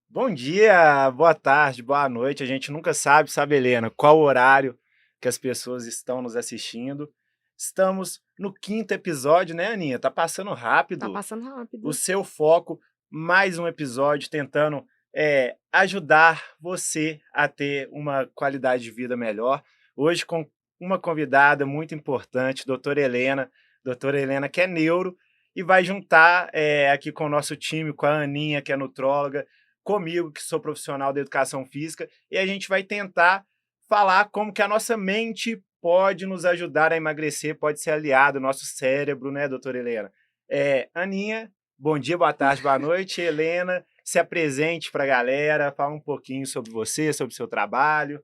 Bom dia, boa tarde, boa noite. A gente nunca sabe, Helena, qual o horário que as pessoas estão nos assistindo. Estamos no 5º episódio, né, Aninha? Tá passando Tá rápido. passando rápido. O seu foco, mais um episódio tentando ajudar você a ter uma qualidade de vida melhor. Hoje com uma convidada muito importante, doutora Helena. Doutora Helena, que é neuro, e vai juntar aqui com o nosso time, com a Aninha, que é nutróloga, comigo, que sou profissional da educação física, e a gente vai tentar falar como que a nossa mente pode nos ajudar a emagrecer, pode ser aliado ao nosso cérebro, né, doutora Helena? Aninha, bom dia, boa tarde, boa noite. Helena, se apresente para a galera, fala um pouquinho sobre você, sobre o seu trabalho.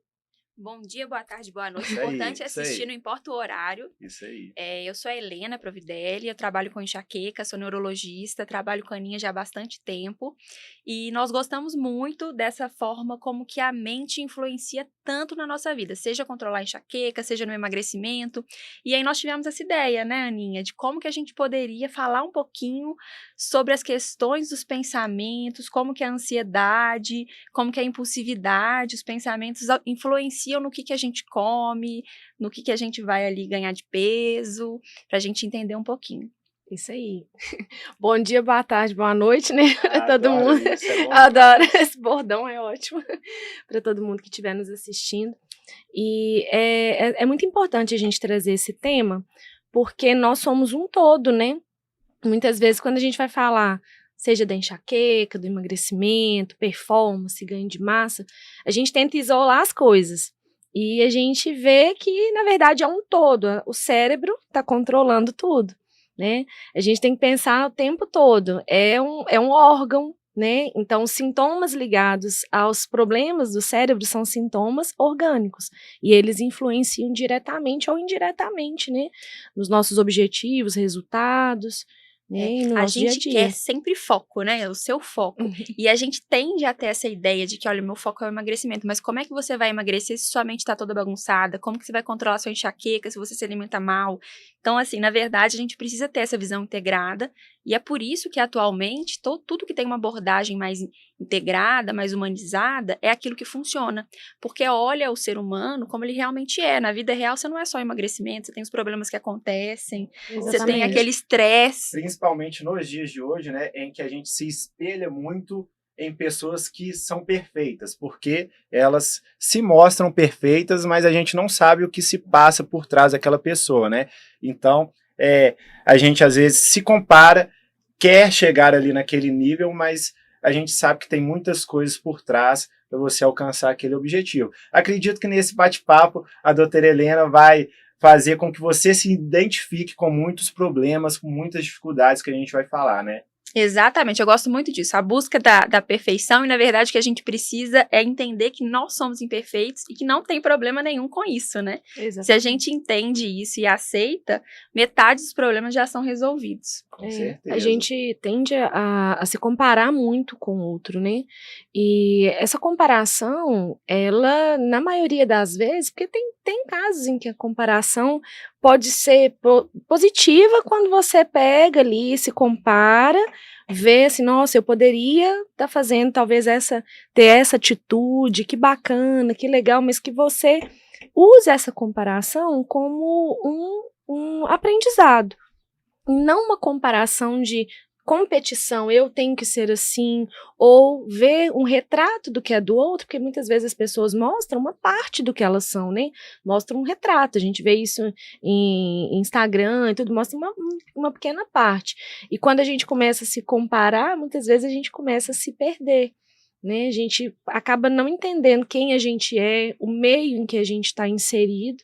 Bom dia, boa tarde, boa noite. Isso Importante aí, assistir, não importa o horário. Isso aí. Eu sou a Helena Providelli, eu trabalho com enxaqueca, sou neurologista, trabalho com a Aninha já há bastante tempo. E nós gostamos muito dessa forma como que a mente influencia tanto na nossa vida, seja controlar a enxaqueca, seja no emagrecimento. E aí nós tivemos essa ideia, né, Aninha, de como que a gente poderia falar um pouquinho sobre as questões dos pensamentos, como que a ansiedade, como que a impulsividade, os pensamentos influenciam no que a gente come, no que a gente vai ali ganhar de peso, pra gente entender um pouquinho. Isso aí. Bom dia, boa tarde, boa noite, né? Todo Adoro mundo. isso, é bom Adoro. demais. Esse bordão é ótimo. Para todo mundo que estiver nos assistindo. E é muito importante a gente trazer esse tema, porque nós somos um todo, né? Muitas vezes, quando a gente vai falar, seja da enxaqueca, do emagrecimento, performance, ganho de massa, a gente tenta isolar as coisas. E a gente vê que, na verdade, é um todo. O cérebro está controlando tudo, né? A gente tem que pensar o tempo todo. É um órgão, né? Então, os sintomas ligados aos problemas do cérebro são sintomas orgânicos. E eles influenciam diretamente ou indiretamente, né? Nos nossos objetivos, resultados, né? E no A nosso dia a gente dia. quer sempre foco, né? O seu foco. E a gente tende a ter essa ideia de que, olha, o meu foco é o emagrecimento, mas como é que você vai emagrecer se sua mente está toda bagunçada? Como que você vai controlar sua enxaqueca se você se alimenta mal? Então, assim, na verdade, a gente precisa ter essa visão integrada, e é por isso que, atualmente, tudo que tem uma abordagem mais integrada, mais humanizada, é aquilo que funciona. Porque olha o ser humano como ele realmente é. Na vida real, você não é só emagrecimento, você tem os problemas que acontecem, você tem aquele estresse. Principalmente nos dias de hoje, né, em que a gente se espelha muito em pessoas que são perfeitas, porque elas se mostram perfeitas, mas a gente não sabe o que se passa por trás daquela pessoa, né? Então, a gente às vezes se compara, quer chegar ali naquele nível, mas a gente sabe que tem muitas coisas por trás para você alcançar aquele objetivo. Acredito que nesse bate-papo a doutora Helena vai fazer com que você se identifique com muitos problemas, com muitas dificuldades que a gente vai falar, né? Exatamente, eu gosto muito disso, a busca da perfeição, e na verdade o que a gente precisa é entender que nós somos imperfeitos e que não tem problema nenhum com isso, né? Exatamente. Se a gente entende isso e aceita, metade dos problemas já são resolvidos. Com certeza. A gente tende a se comparar muito com o outro, né? E essa comparação, ela, na maioria das vezes, porque tem casos em que a comparação pode ser positiva quando você pega ali, se compara, vê assim, nossa, eu poderia estar fazendo talvez ter essa atitude, que bacana, que legal, mas que você use essa comparação como um aprendizado. Não uma comparação de competição, eu tenho que ser assim, ou ver um retrato do que é do outro, porque muitas vezes as pessoas mostram uma parte do que elas são, né? Mostram um retrato, a gente vê isso em Instagram e tudo, mostra uma pequena parte. E quando a gente começa a se comparar, muitas vezes a gente começa a se perder, né? A gente acaba não entendendo quem a gente é, o meio em que a gente está inserido,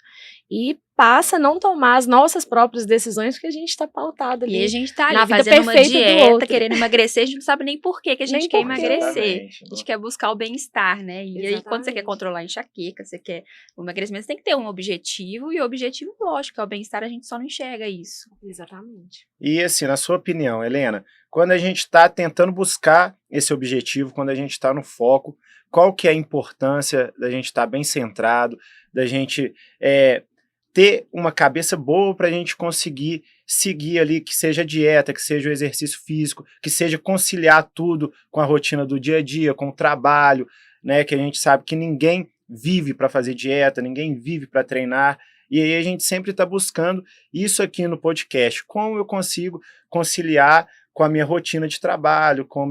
e passa a não tomar as nossas próprias decisões, porque a gente está pautado ali. E a gente tá ali na vida fazendo uma perfeita do dieta, outro. querendo emagrecer, a gente não sabe nem por que a gente Nem quer por quê. emagrecer. Exatamente. A gente quer buscar o bem-estar, né? E aí, quando você quer Exatamente. controlar a enxaqueca, você quer o emagrecimento, você tem que ter um objetivo, e o objetivo, lógico, é o bem-estar, a gente só não enxerga isso. Exatamente. E assim, na sua opinião, Helena, quando a gente está tentando buscar esse objetivo, quando a gente está no foco, qual que é a importância da gente estar bem centrado, da gente ter uma cabeça boa para a gente conseguir seguir ali, que seja a dieta, que seja o exercício físico, que seja conciliar tudo com a rotina do dia a dia, com o trabalho, né? Que a gente sabe que ninguém vive para fazer dieta, ninguém vive para treinar, e aí a gente sempre está buscando isso aqui no podcast, como eu consigo conciliar com a minha rotina de trabalho, com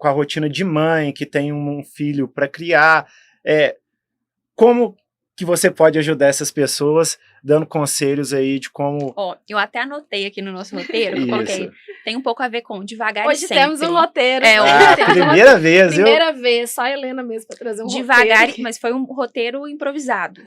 a rotina de mãe, que tem um filho para criar, como que você pode ajudar essas pessoas dando conselhos aí de como... Ó, eu até anotei aqui no nosso roteiro, eu coloquei, Isso. tem um pouco a ver com devagar Hoje e sempre. temos um roteiro. É, hoje Ah, temos um primeira vez, Primeira vez, só a Helena mesmo para trazer um devagar, roteiro. mas foi um roteiro improvisado.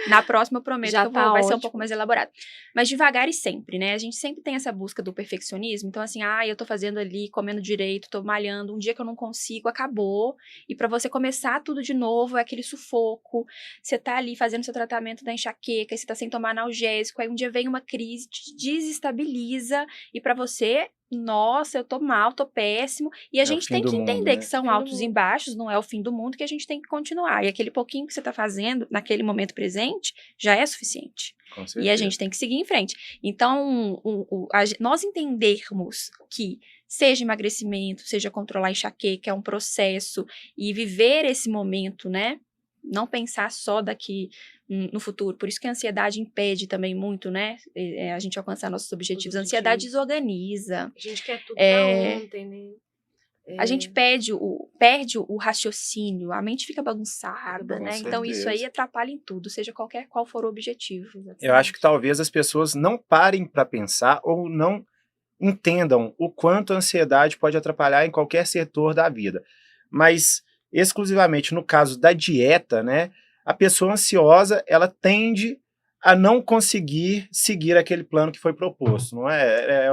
Na próxima eu prometo Já que tá vai ser um ótimo. pouco mais elaborado. Mas devagar e sempre, né? A gente sempre tem essa busca do perfeccionismo. Então, assim, eu tô fazendo ali, comendo direito, tô malhando, um dia que eu não consigo, acabou. E pra você começar tudo de novo, é aquele sufoco. Você tá ali fazendo seu tratamento da enxaqueca, você tá sem tomar analgésico, aí um dia vem uma crise, te desestabiliza, e pra você... Nossa, eu tô mal, tô péssimo. E a É o gente fim tem do que mundo, entender né? que são Fim do altos e mundo. baixos, não é o fim do mundo, que a gente tem que continuar. E aquele pouquinho que você tá fazendo, naquele momento presente, já é suficiente. Com E a certeza. gente tem que seguir em frente. Então, nós entendermos que seja emagrecimento, seja controlar a enxaqueca, é um processo, e viver esse momento, né? Não pensar só daqui no futuro. Por isso que a ansiedade impede também muito, né? A gente alcançar nossos objetivos. A ansiedade desorganiza. A gente quer tudo É, pra ontem, né? A gente perde o raciocínio, a mente fica bagunçada, Com né? Então isso aí certeza. atrapalha em tudo, seja qual for o objetivo. Eu acho que talvez as pessoas não parem para pensar ou não entendam o quanto a ansiedade pode atrapalhar em qualquer setor da vida. Mas, exclusivamente no caso da dieta, né, a pessoa ansiosa, ela tende a não conseguir seguir aquele plano que foi proposto, não é?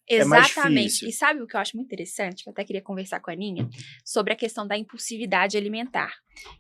É mais Exatamente. difícil. E sabe o que eu acho muito interessante? Que eu até queria conversar com a Aninha sobre a questão da impulsividade alimentar.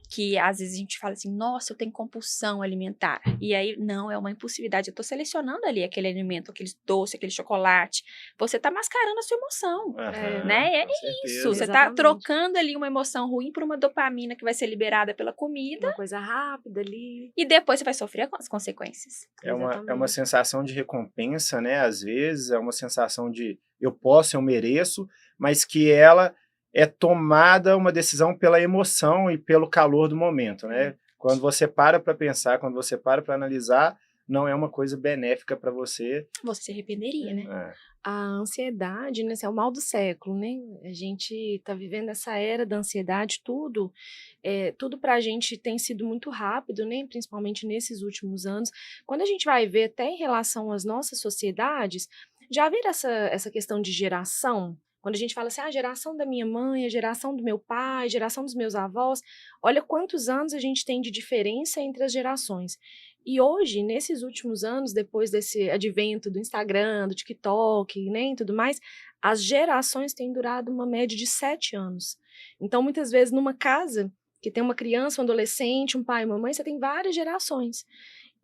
Que às vezes a gente fala assim, nossa, eu tenho compulsão alimentar. E aí, não, é uma impulsividade. Eu tô selecionando ali aquele alimento, aquele doce, aquele chocolate. Você tá mascarando a sua emoção. Aham, Né? É com certeza. isso. Você tá Exatamente. trocando ali uma emoção ruim por uma dopamina que vai ser liberada pela comida. Uma coisa rápida ali. E depois você vai sofrer as consequências. É uma Exatamente. sensação de recompensa, né? Às vezes, é uma sensação de eu posso, eu mereço, mas que ela é tomada uma decisão pela emoção e pelo calor do momento, né? Quando você para pensar, quando você para analisar, não é uma coisa benéfica para você. Você se arrependeria, né? É. A ansiedade, né, é o mal do século, né? A gente tá vivendo essa era da ansiedade, tudo pra gente tem sido muito rápido, né? Principalmente nesses últimos anos. Quando a gente vai ver até em relação às nossas sociedades, já viram essa questão de geração? Quando a gente fala assim, a geração da minha mãe, a geração do meu pai, a geração dos meus avós, olha quantos anos a gente tem de diferença entre as gerações. E hoje, nesses últimos anos, depois desse advento do Instagram, do TikTok, né, e tudo mais, as gerações têm durado uma média de 7 anos. Então, muitas vezes, numa casa que tem uma criança, um adolescente, um pai, uma mãe, você tem várias gerações.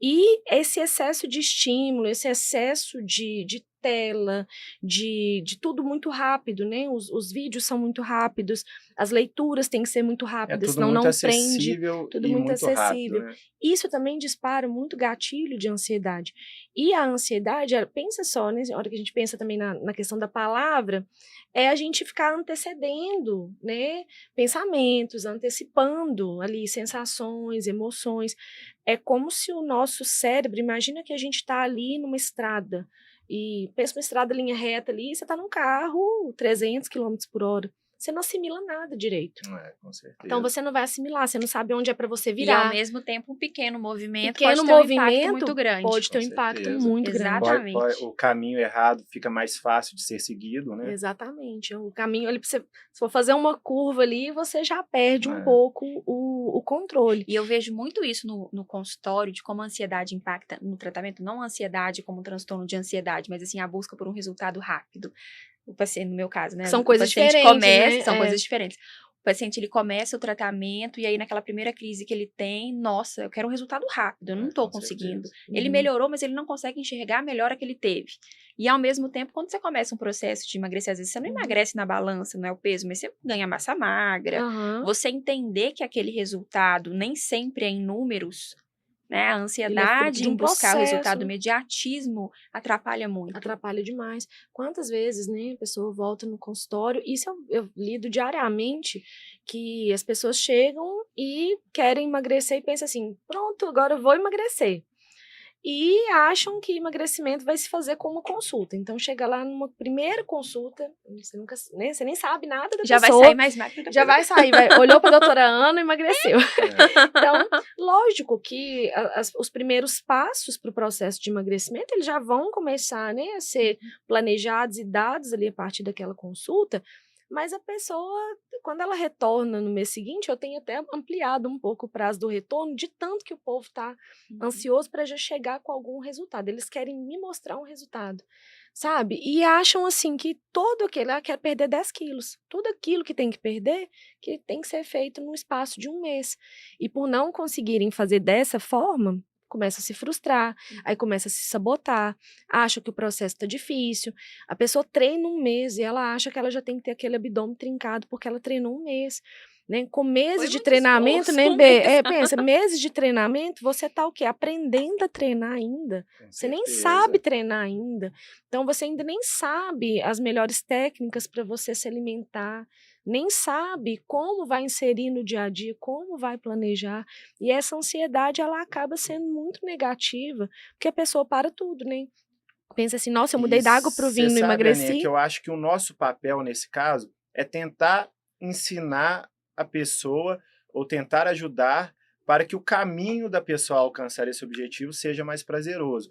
E esse excesso de estímulo, esse excesso de tela, de tudo muito rápido, né? Os vídeos são muito rápidos, as leituras têm que ser muito É rápidas, tudo senão muito não prende. acessível Tudo e muito muito rápido, acessível. né? Isso também dispara muito gatilho de ansiedade. E a ansiedade, pensa só, né? Na hora que a gente pensa também na questão da palavra, é a gente ficar antecedendo, né? Pensamentos, antecipando ali sensações, emoções. É como se o nosso cérebro, imagina que a gente está ali numa estrada, e pensa uma estrada linha reta ali, e você está num carro 300 quilômetros por hora. Você não assimila nada direito. Com certeza. Então você não vai assimilar, você não sabe onde é para você E virar. ao mesmo tempo, um pequeno movimento Pequeno pode ter um impacto movimento muito grande. pode ter um Com impacto certeza. muito grande. Exatamente. O caminho errado fica mais fácil de ser seguido, né? Exatamente. O caminho ali, se for fazer uma curva ali, você já perde um É. pouco o controle. E eu vejo muito isso no consultório, de como a ansiedade impacta no tratamento, não a ansiedade como um transtorno de ansiedade, mas assim, a busca por um resultado rápido. O paciente, no meu caso, né? São coisas o paciente diferentes, começa, né? são coisas diferentes. O paciente, ele começa o tratamento e aí naquela primeira crise que ele tem, nossa, eu quero um resultado rápido, eu não tô Com conseguindo. certeza. Ele melhorou, mas ele não consegue enxergar a melhora que ele teve. E ao mesmo tempo, quando você começa um processo de emagrecer, às vezes você não emagrece na balança, não é o peso, mas você ganha massa magra. Aham. Você entender que aquele resultado nem sempre é em números, né? A Ele é fruto ansiedade de em um buscar o resultado, o processo. imediatismo atrapalha muito. Atrapalha demais. Quantas vezes, né, a pessoa volta no consultório, isso eu lido diariamente, que as pessoas chegam e querem emagrecer e pensam assim, pronto, agora eu vou emagrecer. E acham que emagrecimento vai se fazer com uma consulta. Então chega lá numa primeira consulta, você nunca, né, você nem sabe nada da Já vai pessoa, sair mais magro já depois. vai sair, olhou para a doutora Ana e emagreceu. É. Então, lógico que os primeiros passos para o processo de emagrecimento, eles já vão começar, né, a ser planejados e dados ali a partir daquela consulta, mas a pessoa, quando ela retorna no mês seguinte, eu tenho até ampliado um pouco o prazo do retorno, de tanto que o povo está ansioso para já chegar com algum resultado. Eles querem me mostrar um resultado, sabe? E acham assim que todo aquele, ela quer perder 10 quilos. Tudo aquilo que tem que perder, que tem que ser feito no espaço de um mês. E por não conseguirem fazer dessa forma, começa a se frustrar, aí começa a se sabotar, acha que o processo está difícil. A pessoa treina um mês e ela acha que ela já tem que ter aquele abdômen trincado porque ela treinou um mês. Né? Com meses Foi de muito treinamento, esforço, né, um Bê? mês. Pensa, meses de treinamento, você tá o quê? Aprendendo a treinar ainda. Com Você nem certeza. sabe treinar ainda. Então, você ainda nem sabe as melhores técnicas para você se alimentar, nem sabe como vai inserir no dia a dia, como vai planejar. E essa ansiedade, ela acaba sendo muito negativa, porque a pessoa para tudo, né? Pensa assim, nossa, eu mudei E da água pro você vinho, não sabe, Aninha, que emagreci. eu acho que o nosso papel nesse caso é tentar ensinar a pessoa ou tentar ajudar para que o caminho da pessoa alcançar esse objetivo seja mais prazeroso.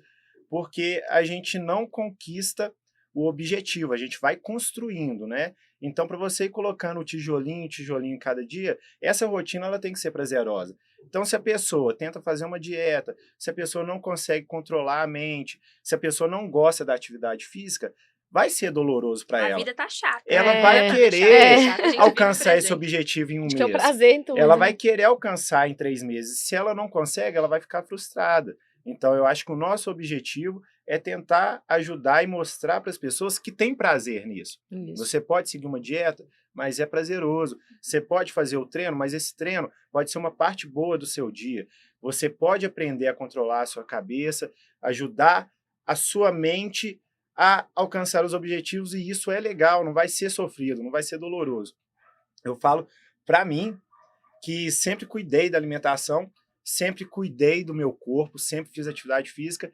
Porque a gente não conquista o objetivo, a gente vai construindo, né? Então, para você ir colocando tijolinho cada dia, essa rotina ela tem que ser prazerosa. Então, se a pessoa tenta fazer uma dieta, se a pessoa não consegue controlar a mente, se a pessoa não gosta da atividade física, vai ser doloroso para A ela. vida tá chata. Ela A vai vida tá querer chata, a gente vive no alcançar esse presente. objetivo em um Acho que é o mês. prazer em tudo, Ela né? vai querer alcançar em 3 meses. Se ela não consegue, ela vai ficar frustrada. Então, eu acho que o nosso objetivo é tentar ajudar e mostrar para as pessoas que tem prazer nisso. Isso. Você pode seguir uma dieta, mas é prazeroso. Você pode fazer o treino, mas esse treino pode ser uma parte boa do seu dia. Você pode aprender a controlar a sua cabeça, ajudar a sua mente a alcançar os objetivos, e isso é legal, não vai ser sofrido, não vai ser doloroso. Eu falo para mim que sempre cuidei da alimentação, sempre cuidei do meu corpo, sempre fiz atividade física,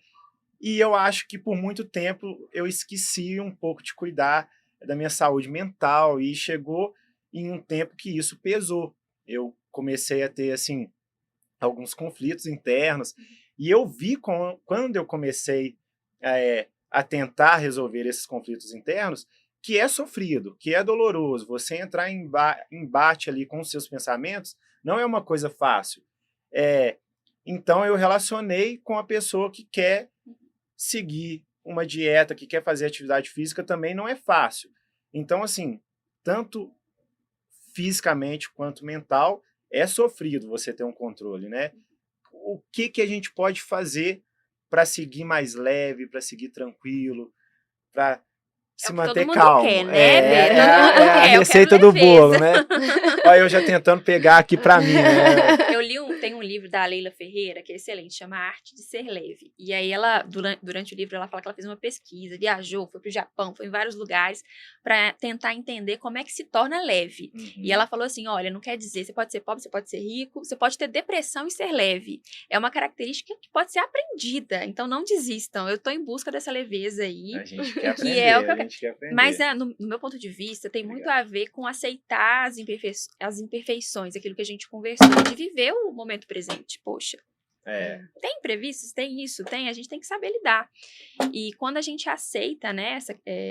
e eu acho que por muito tempo eu esqueci um pouco de cuidar da minha saúde mental, e chegou em um tempo que isso pesou. Eu comecei a ter, assim, alguns conflitos internos, e eu vi quando eu comecei a tentar resolver esses conflitos internos, que é sofrido, que é doloroso. Você entrar em embate ali com os seus pensamentos não é uma coisa fácil. Então eu relacionei com a pessoa que quer seguir uma dieta, que quer fazer atividade física, também não é fácil. Então, assim, tanto fisicamente quanto mental, é sofrido você ter um controle, né? O que a gente pode fazer para seguir mais leve, para seguir tranquilo, para se o que todo manter mundo calmo? quer, né, Bê? Todo mundo É a quer, eu receita quero do bolo, leveza. né? Olha, eu já tentando pegar aqui para mim, né? Tem um livro da Leila Ferreira, que é excelente, chama A Arte de Ser Leve. E aí ela, durante o livro, ela fala que ela fez uma pesquisa, viajou, foi pro Japão, foi em vários lugares, para tentar entender como é que se torna leve. E ela falou assim, olha, não quer dizer, você pode ser pobre, você pode ser rico, você pode ter depressão e ser leve. É uma característica que pode ser aprendida, então não desistam. Eu tô em busca dessa leveza aí. A gente quer aprender, Que é o que eu a gente quer aprender. Mas, no meu ponto de vista, tem muito a ver com aceitar as imperfeições, aquilo que a gente conversou, de viver o momento presente. Poxa, tem imprevistos? Tem isso? Tem. A gente tem que saber lidar. E quando a gente aceita, né,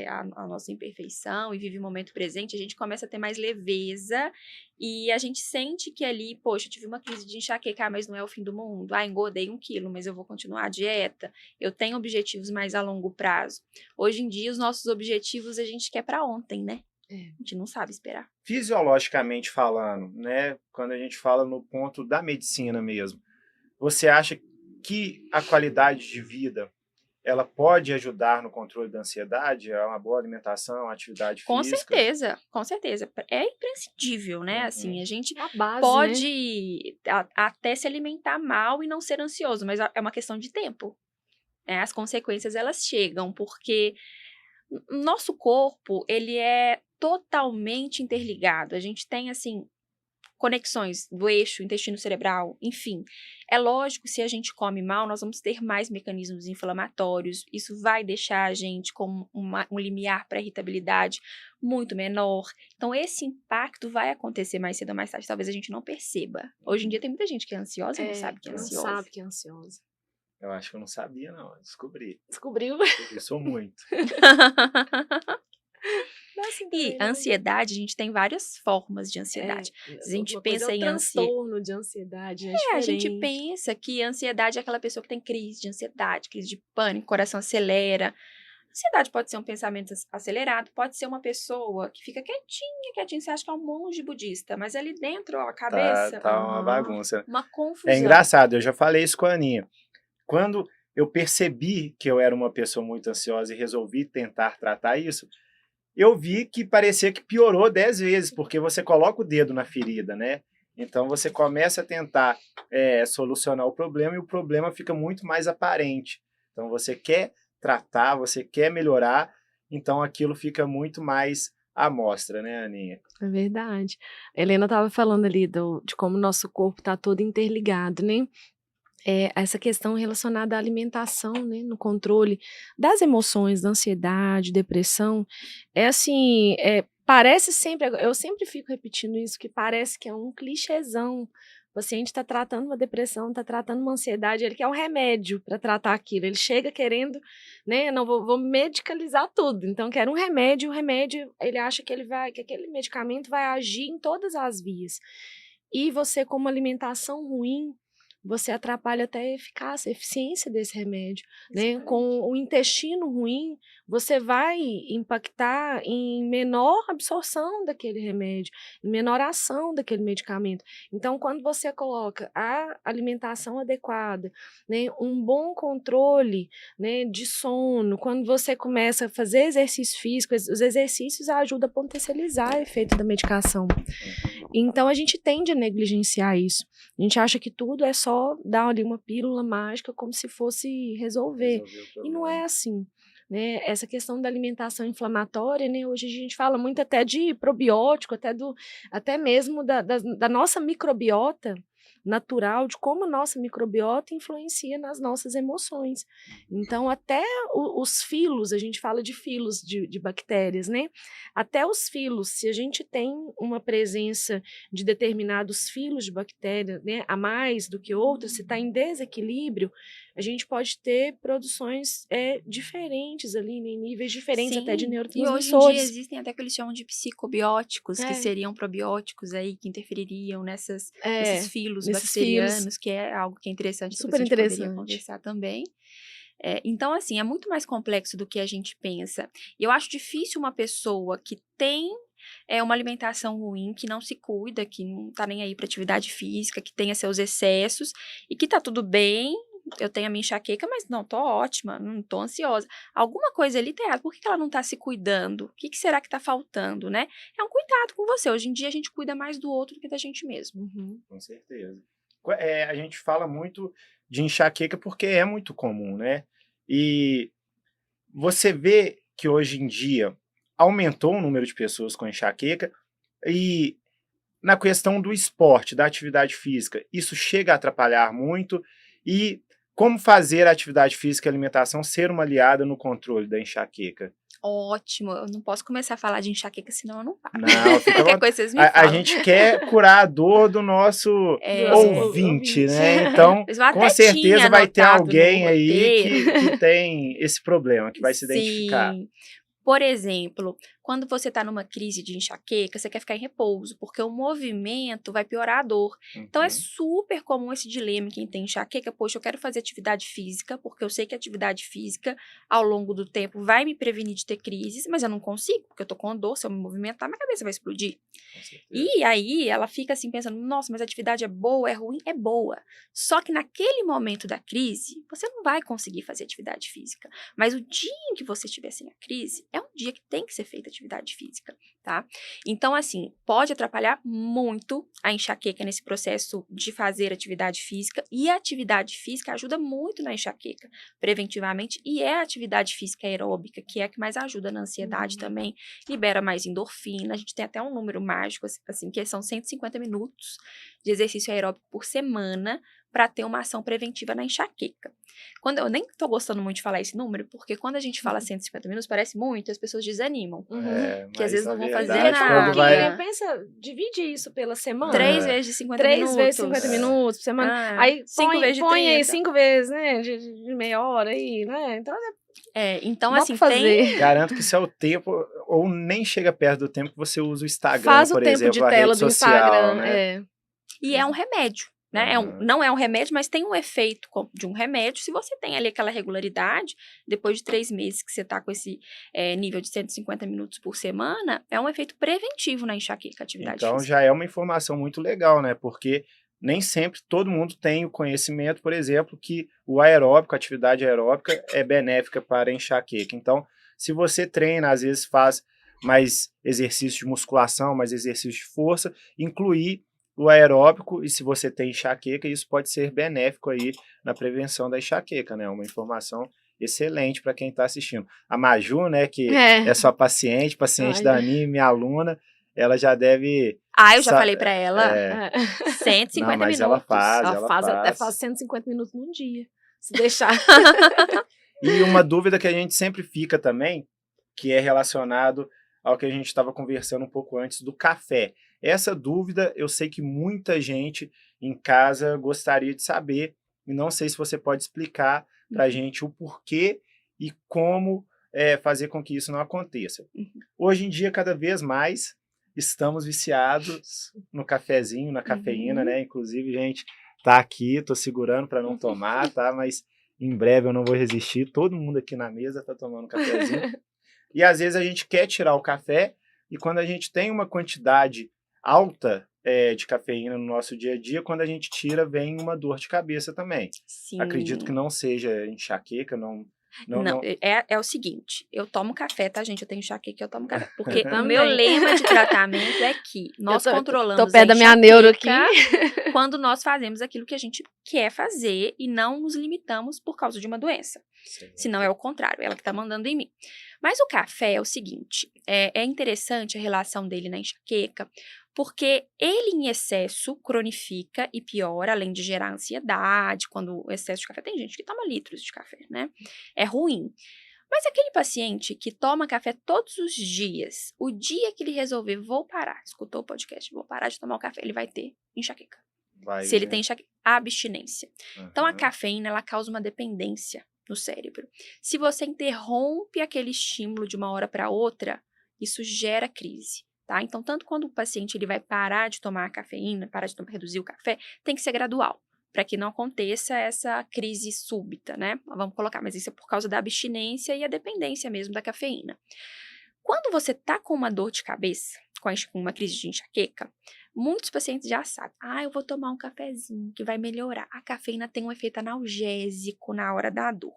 a nossa imperfeição e vive o momento presente, a gente começa a ter mais leveza e a gente sente que ali, poxa, eu tive uma crise de enxaqueca, mas não é o fim do mundo. Engordei 1 quilo, mas eu vou continuar a dieta. Eu tenho objetivos mais a longo prazo. Hoje em dia, os nossos objetivos a gente quer para ontem, né? A gente não sabe esperar. Fisiologicamente falando, né, quando a gente fala no ponto da medicina mesmo, você acha que a qualidade de vida ela pode ajudar no controle da ansiedade? É uma boa alimentação, atividade Com física? certeza, com certeza. É imprescindível, né? Assim, Uhum. a gente É a base, né? pode até se alimentar mal e não ser ansioso, mas é uma questão de tempo. As consequências, elas chegam, porque nosso corpo, ele é totalmente interligado. A gente tem, assim, conexões do eixo intestino cerebral, enfim. É lógico, se a gente come mal, nós vamos ter mais mecanismos inflamatórios, isso vai deixar a gente com um limiar para irritabilidade muito menor. Então, esse impacto vai acontecer mais cedo ou mais tarde, talvez a gente não perceba. Hoje em dia tem muita gente que é ansiosa e não sabe que é não ansiosa. sabe que é ansiosa. Eu acho que eu não sabia, não. Eu descobri. Descobriu? Eu sou muito. Assim E também, a né? ansiedade, a gente tem várias formas de ansiedade. Se a gente Uma coisa pensa é o em transtorno de ansiedade, né? a gente Diferente. pensa que a ansiedade é aquela pessoa que tem crise de ansiedade, crise de pânico, coração acelera. Ansiedade pode ser um pensamento acelerado, pode ser uma pessoa que fica quietinha, você acha que é um monge budista, mas ali dentro, ó, a cabeça, Tá uma Aham. bagunça. uma É confusão. engraçado, eu já falei isso com a Aninha. Quando eu percebi que eu era uma pessoa muito ansiosa e resolvi tentar tratar isso, eu vi que parecia que piorou 10 vezes, porque você coloca o dedo na ferida, né? Então você começa a tentar solucionar o problema e o problema fica muito mais aparente. Então você quer tratar, você quer melhorar, então aquilo fica muito mais à mostra, né, Aninha? É verdade. A Helena estava falando ali de como o nosso corpo está todo interligado, né? Essa questão relacionada à alimentação, né, no controle das emoções, da ansiedade, depressão, assim, parece sempre, eu sempre fico repetindo isso, que parece que é um clichêzão. O paciente está tratando uma depressão, está tratando uma ansiedade, ele quer um remédio para tratar aquilo, ele chega querendo, né, não vou medicalizar tudo, então quer um remédio, o remédio, ele acha que que aquele medicamento vai agir em todas as vias. E você, com uma alimentação ruim, você atrapalha até a eficácia, a eficiência desse remédio, né? Com o intestino ruim, você vai impactar em menor absorção daquele remédio, em menor ação daquele medicamento. Então, quando você coloca a alimentação adequada, né, um bom controle, né, de sono, quando você começa a fazer exercício físico, os exercícios ajudam a potencializar o efeito da medicação. Então, a gente tende a negligenciar isso. A gente acha que tudo é só dar ali uma pílula mágica como se fosse resolver. E não é assim, né? Essa questão da alimentação inflamatória, né? Hoje a gente fala muito até de probiótico, até mesmo da nossa microbiota natural, de como a nossa microbiota influencia nas nossas emoções. Então, até os filos, a gente fala de filos de bactérias, né? Até os filos, se a gente tem uma presença de determinados filos de bactéria, né, a mais do que outros, se está em desequilíbrio, a gente pode ter produções diferentes ali, em níveis diferentes até de Sim, e hoje em dia neurotransmissores. existem até o que eles chamam de psicobióticos, que É. seriam probióticos aí, que interfeririam nesses filos nesses bacterianos, filos. que é algo que é interessante, Super depois a gente poderia interessante. conversar também. Então, assim, é muito mais complexo do que a gente pensa. E eu acho difícil uma pessoa que tem uma alimentação ruim, que não se cuida, que não tá nem aí para atividade física, que tenha seus excessos e que tá tudo bem. Eu tenho a minha enxaqueca, mas não, tô ótima, não tô ansiosa. Alguma coisa ali tá errada. Por que ela não tá se cuidando? O que será que tá faltando, né? É um cuidado com você. Hoje em dia a gente cuida mais do outro do que da gente mesmo. Uhum. Com certeza. A gente fala muito de enxaqueca porque é muito comum, né? E você vê que hoje em dia aumentou o número de pessoas com enxaqueca e na questão do esporte, da atividade física, isso chega a atrapalhar muito. E como fazer a atividade física e a alimentação ser uma aliada no controle da enxaqueca? Ótimo, eu não posso começar a falar de enxaqueca, senão eu não paro. Não, fica Qualquer coisa vocês me a falam. gente quer curar a dor do nosso ouvinte, né? Então, Mas eu até com certeza tinha vai ter anotado alguém no aí roteiro. que tem esse problema, que vai se identificar. Sim. Por exemplo, quando você está numa crise de enxaqueca, você quer ficar em repouso, porque o movimento vai piorar a dor. Então, é super comum esse dilema em quem tem enxaqueca. Poxa, eu quero fazer atividade física, porque eu sei que a atividade física, ao longo do tempo, vai me prevenir de ter crises, mas eu não consigo, porque eu tô com dor, se eu me movimentar, minha cabeça vai explodir. E aí, ela fica assim pensando, nossa, mas a atividade é boa, é ruim? É boa. Só que naquele momento da crise, você não vai conseguir fazer atividade física. Mas o dia em que você estiver sem a crise, é um dia que tem que ser feita atividade física, tá? Então, assim, pode atrapalhar muito a enxaqueca nesse processo de fazer atividade física. E a atividade física ajuda muito na enxaqueca, preventivamente. E é a atividade física aeróbica, que é a que mais ajuda na ansiedade também. Libera mais endorfina. A gente tem até um número mágico, assim, que são 150 minutos de exercício aeróbico por semana, para ter uma ação preventiva na enxaqueca. Eu nem tô gostando muito de falar esse número, porque quando a gente fala 150 minutos, parece muito, as pessoas desanimam. Que às vezes não vão fazer nada. Pensa, divide isso pela semana. 3 vezes de 50 3 minutos. vezes 50 minutos por semana. Aí 5 vezes de 30. Põe aí 5 vezes, né? De meia hora aí, né? Então, então dá assim, pra fazer. Garanto que isso é o tempo, ou nem chega perto do tempo que você usa o Instagram, Faz por o tempo exemplo, de a tela rede do social, Instagram. né? E é um remédio. Né? Não é um remédio, mas tem um efeito de um remédio. Se você tem ali aquela regularidade, depois de 3 meses que você está com esse nível de 150 minutos por semana, é um efeito preventivo na enxaqueca, atividade Então física. já é uma informação muito legal, né? Porque nem sempre todo mundo tem o conhecimento, por exemplo, que o aeróbico, a atividade aeróbica, é benéfica para a enxaqueca. Então, se você treina, às vezes faz mais exercício de musculação, mais exercício de força, incluir o aeróbico, e se você tem enxaqueca, isso pode ser benéfico aí na prevenção da enxaqueca, né? Uma informação excelente para quem está assistindo. A Maju, né, que é sua paciente da Aninha, minha aluna, ela já deve... eu já falei para ela, 150 não, mas minutos. ela faz. Até faz 150 minutos num dia, se deixar. E uma dúvida que a gente sempre fica também, que é relacionado ao que a gente estava conversando um pouco antes do café. Essa dúvida eu sei que muita gente em casa gostaria de saber, e não sei se você pode explicar para a gente o porquê e como fazer com que isso não aconteça. Hoje em dia, cada vez mais, estamos viciados no cafezinho, na cafeína, né? Inclusive, gente, tá aqui, tô segurando para não tomar, tá? Mas em breve eu não vou resistir, todo mundo aqui na mesa tá tomando cafezinho. E às vezes a gente quer tirar o café, e quando a gente tem uma quantidade alta de cafeína no nosso dia a dia, quando a gente tira, vem uma dor de cabeça também. Sim. Acredito que não seja enxaqueca, não. É o seguinte, eu tomo café, tá, gente? Eu tenho enxaqueca, eu tomo café. Porque o meu lema de tratamento é que nós controlamos tô pé da minha neuro aqui. quando nós fazemos aquilo que a gente quer fazer e não nos limitamos por causa de uma doença. Senão é o contrário, ela que tá mandando em mim. Mas o café é o seguinte, é interessante a relação dele na enxaqueca, porque ele em excesso cronifica e piora, além de gerar ansiedade, quando o excesso de café, tem gente que toma litros de café, né? É ruim. Mas aquele paciente que toma café todos os dias, o dia que ele resolver, vou parar, escutou o podcast, vou parar de tomar o café, ele vai ter enxaqueca. Se ele tem enxaqueca, abstinência. Então a cafeína, ela causa uma dependência no cérebro. Se você interrompe aquele estímulo de uma hora para outra, isso gera crise. Tá? Então, tanto quando o paciente ele vai parar de tomar a cafeína, reduzir o café, tem que ser gradual, para que não aconteça essa crise súbita, né? Vamos colocar, mas isso é por causa da abstinência e a dependência mesmo da cafeína. Quando você tá com uma dor de cabeça, com uma crise de enxaqueca, muitos pacientes já sabem, eu vou tomar um cafezinho que vai melhorar. A cafeína tem um efeito analgésico na hora da dor.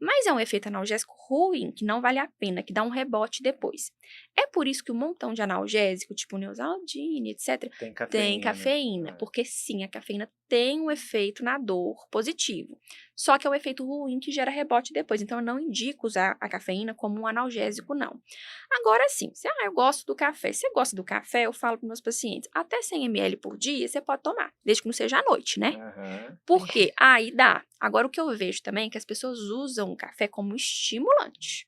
Mas é um efeito analgésico ruim, que não vale a pena, que dá um rebote depois. É por isso que um montão de analgésico, tipo Neosaldina, etc., tem cafeína. Porque sim, a cafeína tem um efeito na dor positivo. Só que é um efeito ruim que gera rebote depois. Então, eu não indico usar a cafeína como um analgésico, não. Agora sim, eu gosto do café. Se você gosta do café, eu falo para meus pacientes, até 100 ml por dia você pode tomar, desde que não seja à noite, né? Por quê? Aí dá. Agora, o que eu vejo também é que as pessoas usam o café como estimulante.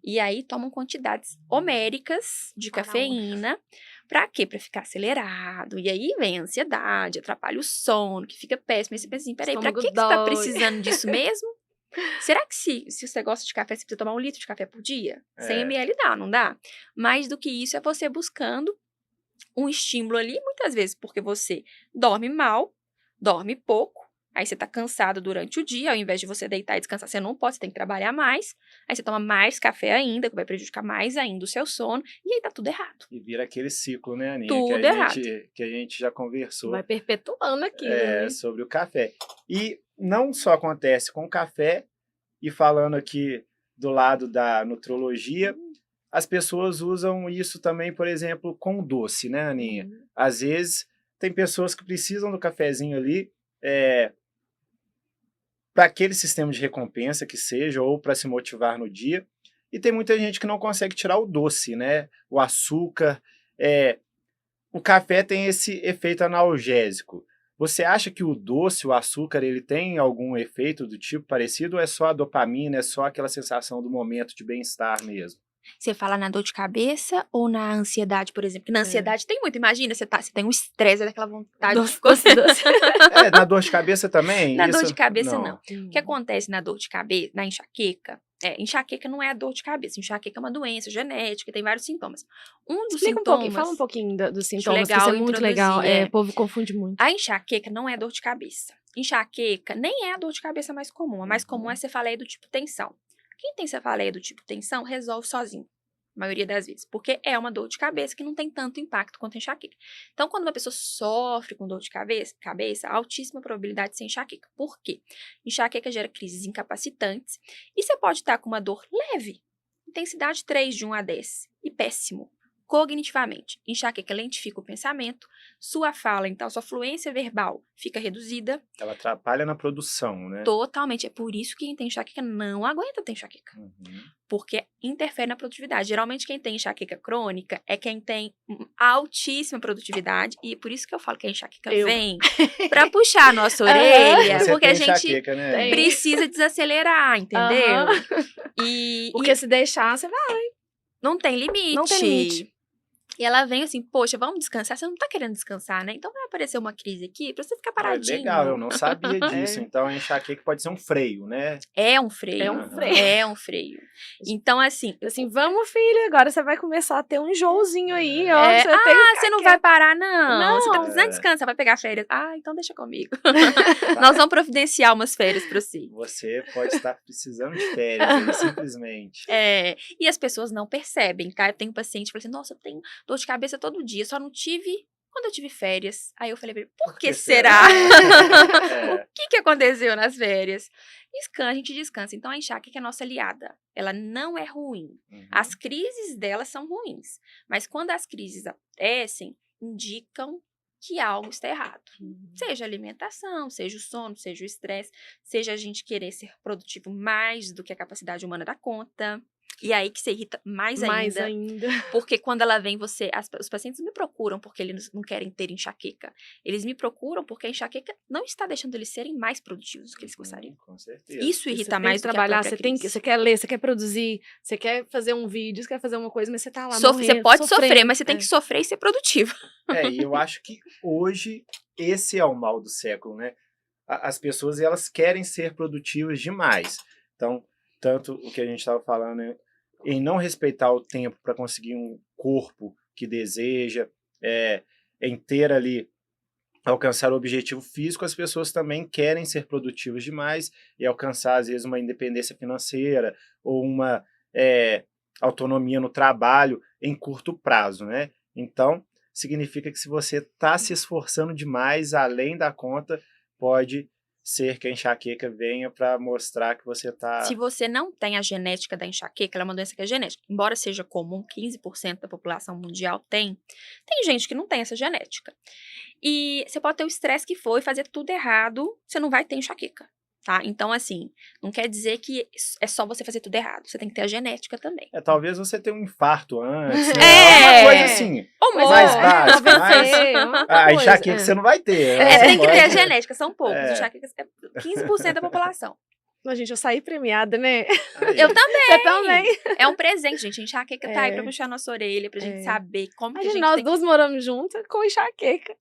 E aí tomam quantidades homéricas de cafeína. Pra quê? Pra ficar acelerado. E aí vem a ansiedade, atrapalha o sono, que fica péssimo. Aí você pensa assim, peraí, pra que você tá precisando disso mesmo? Será que se você gosta de café, você precisa tomar 1 litro de café por dia? 100 É. ml dá, não dá? Mais do que isso é você buscando um estímulo ali, muitas vezes porque você dorme mal, dorme pouco, aí você tá cansado durante o dia, ao invés de você deitar e descansar, você não pode, você tem que trabalhar mais, aí você toma mais café ainda, que vai prejudicar mais ainda o seu sono, e aí tá tudo errado. E vira aquele ciclo, né, Aninha? Tudo errado. Que a gente já conversou Vai perpetuando aquilo, né? sobre o café. E não só acontece com o café, e falando aqui do lado da nutrologia, as pessoas usam isso também, por exemplo, com doce, né, Aninha? Às vezes, tem pessoas que precisam do cafezinho ali para aquele sistema de recompensa que seja, ou para se motivar no dia. E tem muita gente que não consegue tirar o doce, né? O açúcar. O café tem esse efeito analgésico. Você acha que o doce, o açúcar, ele tem algum efeito do tipo parecido, ou é só a dopamina, é só aquela sensação do momento de bem-estar mesmo? Você fala na dor de cabeça ou na ansiedade, por exemplo? Na ansiedade tem muito, imagina, você tem um estresse, daquela vontade de Doce, doce, doce. Na dor de cabeça também? Na dor Isso? de cabeça, não. O Hum. que acontece na dor de cabeça, na enxaqueca? Enxaqueca não é a dor de cabeça. Enxaqueca é uma doença genética, tem vários sintomas. Um dos Explica um pouquinho, sintomas. fala um pouquinho dos sintomas, que legal isso é muito legal. introduzir, O povo confunde muito. A enxaqueca não é dor de cabeça. Enxaqueca nem é a dor de cabeça mais comum. A mais comum é cefaleia do tipo tensão. Quem tem cefaleia do tipo tensão resolve sozinho, a maioria das vezes, porque é uma dor de cabeça que não tem tanto impacto quanto a enxaqueca. Então, quando uma pessoa sofre com dor de cabeça, há altíssima probabilidade de ser enxaqueca. Por quê? Enxaqueca gera crises incapacitantes e você pode estar com uma dor leve, intensidade 3 de 1 a 10, e péssimo. Cognitivamente, enxaqueca lentifica o pensamento, sua fala, então, sua fluência verbal fica reduzida. Ela atrapalha na produção, né? Totalmente. É por isso que quem tem enxaqueca não aguenta ter enxaqueca. Porque interfere na produtividade. Geralmente quem tem enxaqueca crônica é quem tem altíssima produtividade. E por isso que eu falo que a enxaqueca vem pra puxar a nossa orelha. Você Porque tem a gente enxaqueca, né, Aninha? precisa desacelerar, entendeu? E Porque se deixar, você vai. não tem limite. Não tem limite. E ela vem assim, poxa, vamos descansar? Você não tá querendo descansar, né? Então vai aparecer uma crise aqui pra você ficar paradinho. Legal, eu não sabia disso. Então a enxaqueca pode ser um freio, né? É um freio. É um freio. É um freio. Então, assim... Assim, vamos, filha, agora você vai começar a ter um enjoozinho aí, ó. Você tem que ficar você não quieto. vai parar, não. Você tá Não. precisando descansar, vai pegar férias. Então deixa comigo. Nós vamos providenciar umas férias pra você. Você pode estar precisando de férias, aí, simplesmente. E as pessoas não percebem, tá? Eu tenho um paciente que fala assim, nossa, eu tenho dor de cabeça todo dia, só não tive quando eu tive férias. Aí eu falei pra ele, por que será? O que aconteceu nas férias? A gente descansa. Então a enxaqueca é nossa aliada. Ela não é ruim. As crises dela são ruins. Mas quando as crises acontecem, indicam que algo está errado. Seja a alimentação, seja o sono, seja o estresse, seja a gente querer ser produtivo mais do que a capacidade humana dá conta. E aí que você irrita mais ainda. Porque quando ela vem, os pacientes me procuram porque eles não querem ter enxaqueca. Eles me procuram porque a enxaqueca não está deixando eles serem mais produtivos do que eles gostariam. Com certeza. Isso irrita mais do que a trabalhar, própria crise. você quer ler, você quer produzir, você quer fazer um vídeo, você quer fazer uma coisa, mas você tá lá Você pode sofrer, mas você tem que sofrer e ser produtivo. E eu acho que hoje esse é o mal do século, né? As pessoas, elas querem ser produtivas demais. Então, tanto o que a gente estava falando em não respeitar o tempo para conseguir um corpo que deseja, em ter ali, alcançar o objetivo físico, as pessoas também querem ser produtivas demais e alcançar, às vezes, uma independência financeira ou uma autonomia no trabalho em curto prazo, né? Então, significa que se você está se esforçando demais, além da conta, pode ser que a enxaqueca venha para mostrar que você está... Se você não tem a genética da enxaqueca, ela é uma doença que é genética. Embora seja comum, 15% da população mundial tem gente que não tem essa genética. E você pode ter o estresse que for e fazer tudo errado, você não vai ter enxaqueca. Tá? Então, assim, não quer dizer que é só você fazer tudo errado. Você tem que ter a genética também. Talvez você tenha um infarto antes, né? Uma coisa assim, mais básica. A enxaqueca você não vai ter. Tem que ter a genética, são poucos. Enxaqueca é 15% da população. Gente, eu saí premiada, né? Eu também. Você também. É um presente, gente. A enxaqueca tá aí pra puxar nossa orelha, pra gente saber como que a gente nós duas moramos juntas com enxaqueca.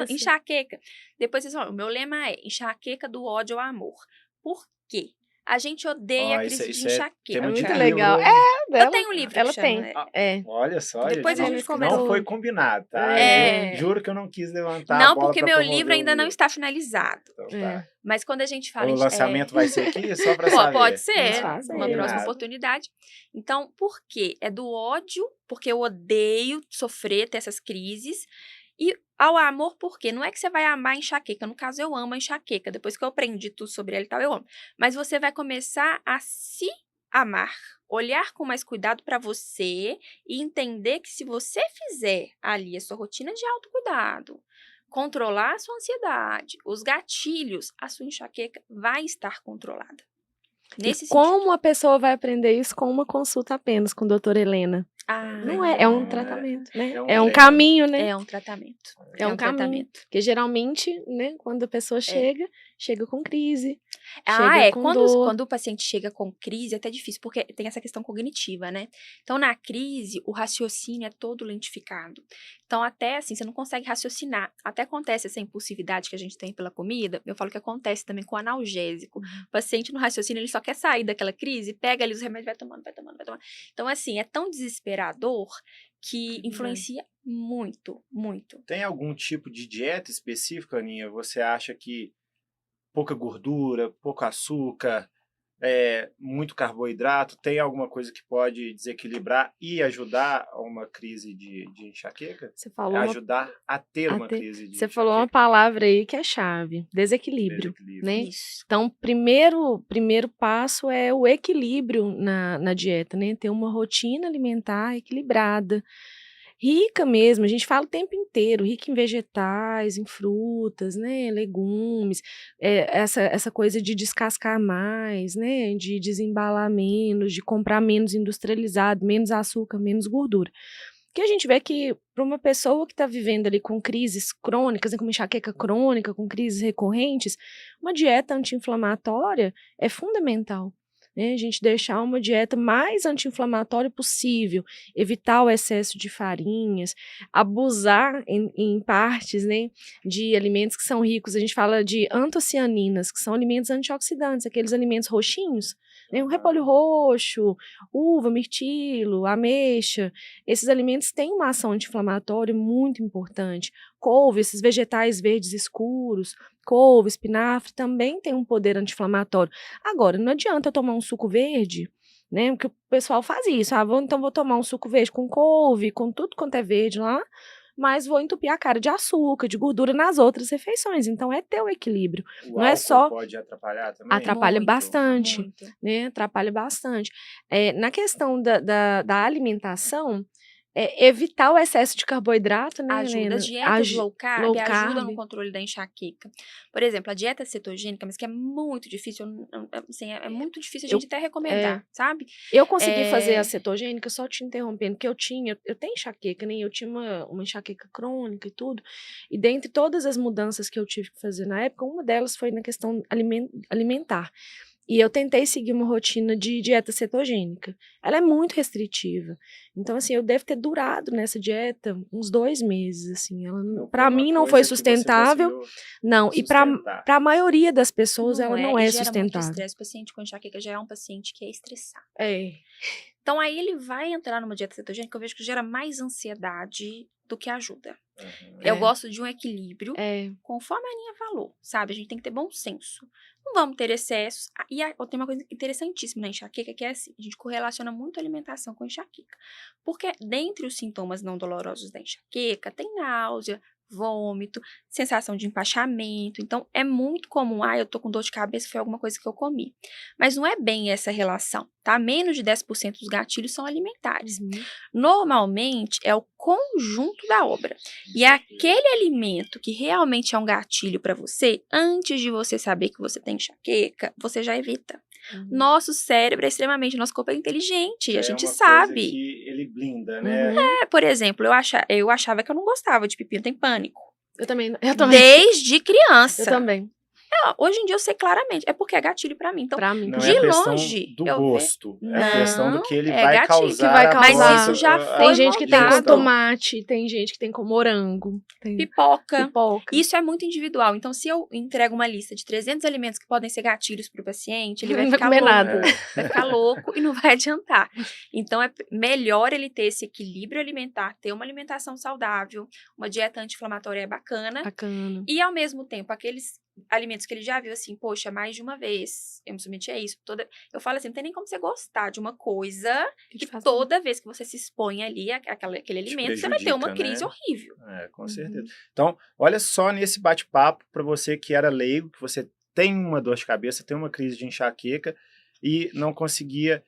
Enxaqueca. Depois vocês falam, o meu lema é enxaqueca do ódio ao amor. Por quê? A gente odeia a Ó, isso crise isso de é enxaqueca. tema de Muito livro, legal. hein? Eu Dela, tenho um livro que ela chama, tem. Ah, É. olha só, Depois gente, a Ela gente não conversa. foi combinado, tá? É, Juro que eu não quis levantar a não, bola porque para meu promover livro o ainda não livro. está finalizado. Então É. tá. Mas quando a gente fala O em lançamento vai ser aqui, só para pode saber. ser, Vamos numa fazer. próxima Combinado. oportunidade. Então, por quê? É do ódio, porque eu odeio sofrer, ter essas crises. E ao amor, por quê? Não é que você vai amar a enxaqueca. No caso, eu amo a enxaqueca. Depois que eu aprendi tudo sobre ela e tal, eu amo. Mas você vai começar a se amar. Olhar com mais cuidado para você e entender que se você fizer ali a sua rotina de autocuidado, controlar a sua ansiedade, os gatilhos, a sua enxaqueca vai estar controlada. Nesse E sentido. como a pessoa vai aprender isso com uma consulta apenas com a doutora Helena? Ah, Não é um É, tratamento, né? é um É um treino. caminho, né? é um tratamento. É um caminho. tratamento. Porque geralmente, né, quando a pessoa chega com crise, chega com dor. Quando o paciente chega com crise, é até difícil, porque tem essa questão cognitiva, né? Então, na crise, o raciocínio é todo lentificado. Então, até assim, você não consegue raciocinar. Até acontece essa impulsividade que a gente tem pela comida, eu falo que acontece também com o analgésico. O paciente no raciocínio, ele só quer sair daquela crise, pega ali os remédios, vai tomando, vai tomando, vai tomando. Então, assim, é tão desesperador que Verdade. influencia muito, muito. Tem algum tipo de dieta específica, Aninha? Você acha que pouca gordura, pouco açúcar, muito carboidrato, tem alguma coisa que pode desequilibrar e ajudar a uma crise de enxaqueca? Você falou uma, Ajudar a ter uma até- crise de você falou uma enxaqueca. palavra aí que é chave, desequilíbrio, Desequilíbrio. né? Isso. Então, primeiro passo é o equilíbrio na dieta, né? Ter uma rotina alimentar equilibrada, rica mesmo, a gente fala o tempo inteiro, rica em vegetais, em frutas, né? Legumes, essa coisa de descascar mais, né? De desembalar menos, de comprar menos industrializado, menos açúcar, menos gordura. Que a gente vê que para uma pessoa que está vivendo ali com crises crônicas, né, com enxaqueca crônica, com crises recorrentes, uma dieta anti-inflamatória é fundamental. Né? A gente deixar uma dieta mais anti-inflamatória possível, evitar o excesso de farinhas, abusar em partes, né, de alimentos que são ricos, a gente fala de antocianinas, que são alimentos antioxidantes, aqueles alimentos roxinhos, né, o repolho roxo, uva, mirtilo, ameixa, esses alimentos têm uma ação anti-inflamatória muito importante. Couve, esses vegetais verdes escuros, couve, espinafre, também tem um poder anti-inflamatório. Agora, não adianta eu tomar um suco verde, né? Porque o pessoal faz isso. Então vou tomar um suco verde com couve, com tudo quanto é verde lá, mas vou entupir a cara de açúcar, de gordura nas outras refeições. Então é ter o equilíbrio. O Não é álcool só pode atrapalhar também? atrapalha Muito, bastante, muito. né? Atrapalha bastante. Na questão da alimentação, evitar o excesso de carboidrato, né, Ajuda. Helena? As dietas low carb low ajudam carb. no controle da enxaqueca. Por exemplo, a dieta cetogênica, mas que é muito difícil, assim, é muito difícil a gente até recomendar, sabe? Eu consegui fazer a cetogênica, só te interrompendo, porque eu tenho enxaqueca, né? Eu tinha uma enxaqueca crônica e tudo. E dentre todas as mudanças que eu tive que fazer na época, uma delas foi na questão alimentar. E eu tentei seguir uma rotina de dieta cetogênica. Ela é muito restritiva. Então, assim, eu devo ter durado nessa dieta uns 2 meses, assim. Para mim não foi sustentável. Não, e para a maioria das pessoas ela não é e gera muito sustentável. estresse. O paciente com enxaqueca já é um paciente que é estressado. É. Então, aí ele vai entrar numa dieta cetogênica, eu vejo que gera mais ansiedade do que ajuda. Uhum. Eu gosto de um equilíbrio, É. conforme a Aninha falou, sabe? A gente tem que ter bom senso. Não vamos ter excessos. E tem uma coisa interessantíssima na enxaqueca, que é assim, a gente correlaciona muito a alimentação com a enxaqueca. Porque dentre os sintomas não dolorosos da enxaqueca, tem náusea, vômito, sensação de empachamento. Então, é muito comum, eu tô com dor de cabeça, foi alguma coisa que eu comi. Mas não é bem essa relação, tá? Menos de 10% dos gatilhos são alimentares. Normalmente, é o conjunto da obra. E é aquele alimento que realmente é um gatilho para você, antes de você saber que você tem enxaqueca, você já evita. Nosso cérebro é extremamente, nosso corpo é inteligente, a gente sabe. Coisa que ele blinda, né? Por exemplo, eu achava que eu não gostava de pepino, tem pânico. Eu também. Desde criança. Eu também. Hoje em dia eu sei claramente, é porque é gatilho pra mim. Então, Pra mim Não de é a questão longe, do eu gosto, é a questão do Não, que ele é vai gatilho. Que vai causar Mas causar. isso já Tem foi gente que tem com moldado. tomate, tem gente que tem com morango, tem Pipoca. pipoca. Isso é muito individual. Então, se eu entrego uma lista de 300 alimentos que podem ser gatilhos para o paciente, ele vai Não vai ficar comer louco. nada. Vai ficar louco e não vai adiantar. Então, é melhor ele ter esse equilíbrio alimentar, ter uma alimentação saudável, uma dieta anti-inflamatória é bacana. Bacana. E, ao mesmo tempo, aqueles alimentos que ele já viu assim, poxa, mais de uma vez eu me submeti a isso. Eu falo assim, não tem nem como você gostar de uma coisa Que que te faz toda vez que você se expõe ali aquele te alimento, você vai ter uma prejudica, crise né? horrível. Com certeza. Então, olha só nesse bate-papo para você que era leigo, que você tem uma dor de cabeça, tem uma crise de enxaqueca e não conseguia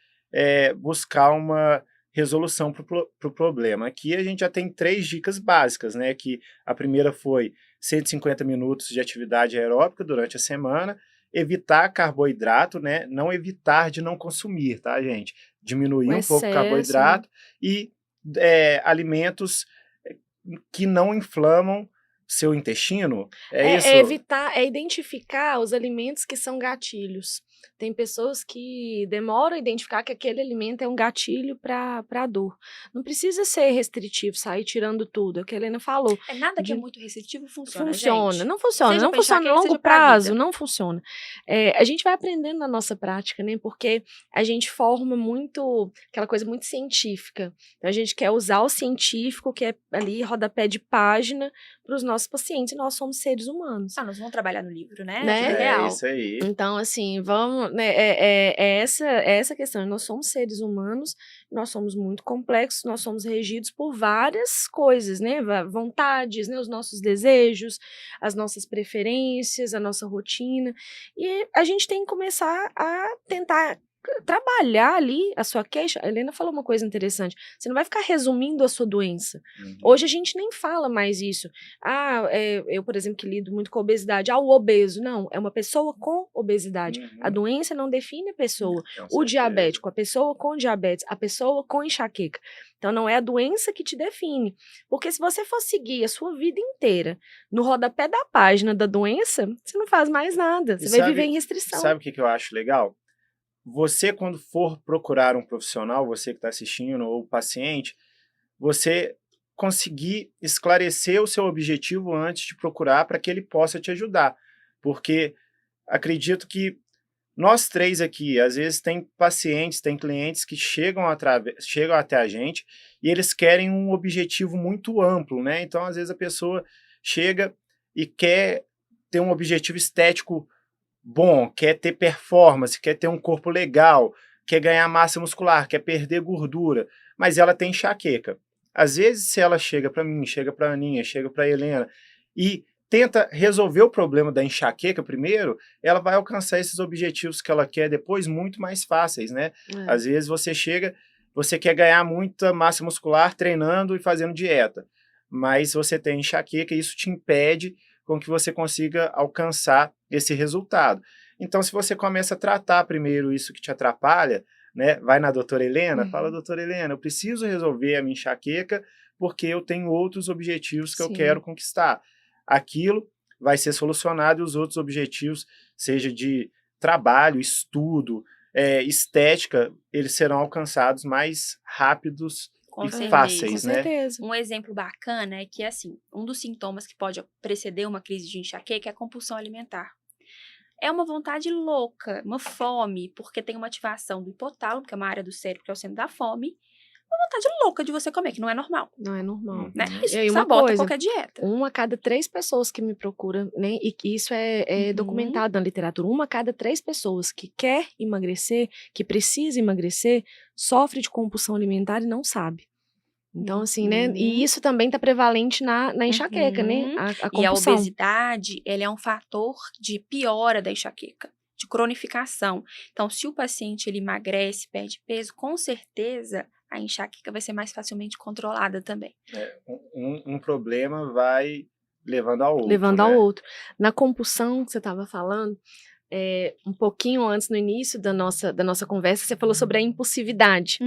buscar uma resolução para o problema. Aqui a gente já tem 3 dicas básicas, né? Que a primeira foi 150 minutos de atividade aeróbica durante a semana, evitar carboidrato, né? Não evitar de não consumir, tá, gente? Diminuir O um pouco o excesso, né? carboidrato e alimentos que não inflamam seu intestino. É isso? evitar, identificar os alimentos que são gatilhos. Tem pessoas que demoram a identificar que aquele alimento é um gatilho para a dor. Não precisa ser restritivo, sair tirando tudo, é o que a Helena falou. Nada que é De- muito restritivo funciona, Funciona, gente. não funciona, Seja não pra funciona a enxaqueca, longo seja pra prazo, vida. não funciona. A gente vai aprendendo na nossa prática, né? Porque a gente forma muito, aquela coisa muito científica. Então, a gente quer usar o científico, que é ali rodapé de página, para os nossos pacientes, e nós somos seres humanos. Nós vamos trabalhar no livro, né? Né? A vida É real. isso aí. Então, assim, vamos, né, essa questão. Nós somos seres humanos, nós somos muito complexos, nós somos regidos por várias coisas, né? Vontades, né? Os nossos desejos, as nossas preferências, a nossa rotina. E a gente tem que começar a tentar trabalhar ali a sua queixa. A Helena falou uma coisa interessante. Você não vai ficar resumindo a sua doença. Hoje a gente nem fala mais isso. Eu, por exemplo, que lido muito com obesidade. O obeso. Não, é uma pessoa com obesidade. A doença não define a pessoa. O diabético, a pessoa com diabetes, a pessoa com enxaqueca. Então, não é a doença que te define. Porque se você for seguir a sua vida inteira no rodapé da página da doença, você não faz mais nada. Você vai viver em restrição. Sabe o que eu acho legal? Você, quando for procurar um profissional, você que está assistindo, ou o paciente, você conseguir esclarecer o seu objetivo antes de procurar para que ele possa te ajudar. Porque acredito que nós 3 aqui, às vezes tem pacientes, tem clientes que chegam até a gente e eles querem um objetivo muito amplo, né? Então, às vezes a pessoa chega e quer ter um objetivo estético bom, quer ter performance, quer ter um corpo legal, quer ganhar massa muscular, quer perder gordura, mas ela tem enxaqueca. Às vezes, se ela chega para mim, chega para a Aninha, chega para a Helena e tenta resolver o problema da enxaqueca primeiro, ela vai alcançar esses objetivos que ela quer depois muito mais fáceis, né? Às vezes você chega, você quer ganhar muita massa muscular treinando e fazendo dieta, mas você tem enxaqueca e isso te impede com que você consiga alcançar esse resultado. Então, se você começa a tratar primeiro isso que te atrapalha, né, vai na doutora Helena, fala, doutora Helena, eu preciso resolver a minha enxaqueca porque eu tenho outros objetivos que eu quero conquistar. Aquilo vai ser solucionado e os outros objetivos, seja de trabalho, estudo, estética, eles serão alcançados mais rápidos e fáceis, Com né? certeza. Um exemplo bacana é que, assim, um dos sintomas que pode preceder uma crise de enxaqueca é a compulsão alimentar. É uma vontade louca, uma fome, porque tem uma ativação do hipotálamo, que é uma área do cérebro que é o centro da fome, uma vontade louca de você comer, que não é normal, Não é normal. né? E Isso aí, uma sabota coisa, qualquer dieta. 1 a cada 3 pessoas que me procuram, né, e que isso é documentado na literatura, 1 a cada 3 pessoas que quer emagrecer, que precisa emagrecer, sofre de compulsão alimentar e não sabe. Então, assim, né, e isso também está prevalente na enxaqueca, né, a E a compulsão. obesidade, ela é um fator de piora da enxaqueca, de cronificação. Então, se o paciente ele emagrece, perde peso, com certeza a enxaqueca vai ser mais facilmente controlada também. Um problema vai levando ao outro. Levando né? ao outro. Na compulsão que você estava falando, um pouquinho antes, no início da nossa conversa, você falou sobre a impulsividade,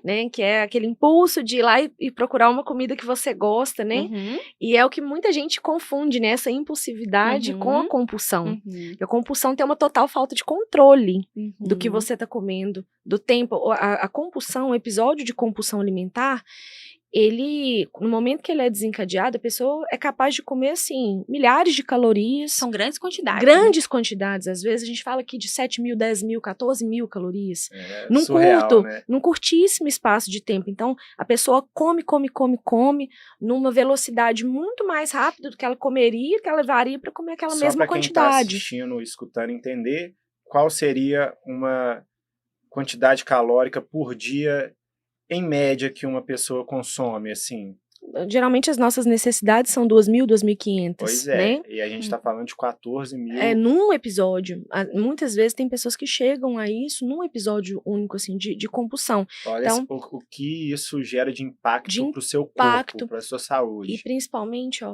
né? Que é aquele impulso de ir lá e procurar uma comida que você gosta, né? E é o que muita gente confunde, né? Essa impulsividade com a compulsão. E a compulsão tem uma total falta de controle do que você está comendo, do tempo. A compulsão, o episódio de compulsão alimentar, no momento que ele é desencadeado, a pessoa é capaz de comer, assim, milhares de calorias. São grandes quantidades. Grandes quantidades. Às vezes a gente fala aqui de 7.000, 10.000, 14.000 calorias. Surreal, né? Num curtíssimo espaço de tempo. Então, a pessoa come numa velocidade muito mais rápida do que ela comeria, que ela levaria para comer aquela mesma quantidade. Só para quem está assistindo, escutando, entender qual seria uma quantidade calórica por dia, em média, que uma pessoa consome, assim? Geralmente as nossas necessidades são 2.000, 2.500, pois é, né? E a gente está falando de 14.000. Num episódio. Muitas vezes tem pessoas que chegam a isso num episódio único, assim, de compulsão. Olha então, o que isso gera de impacto para o seu corpo, para a sua saúde. E principalmente,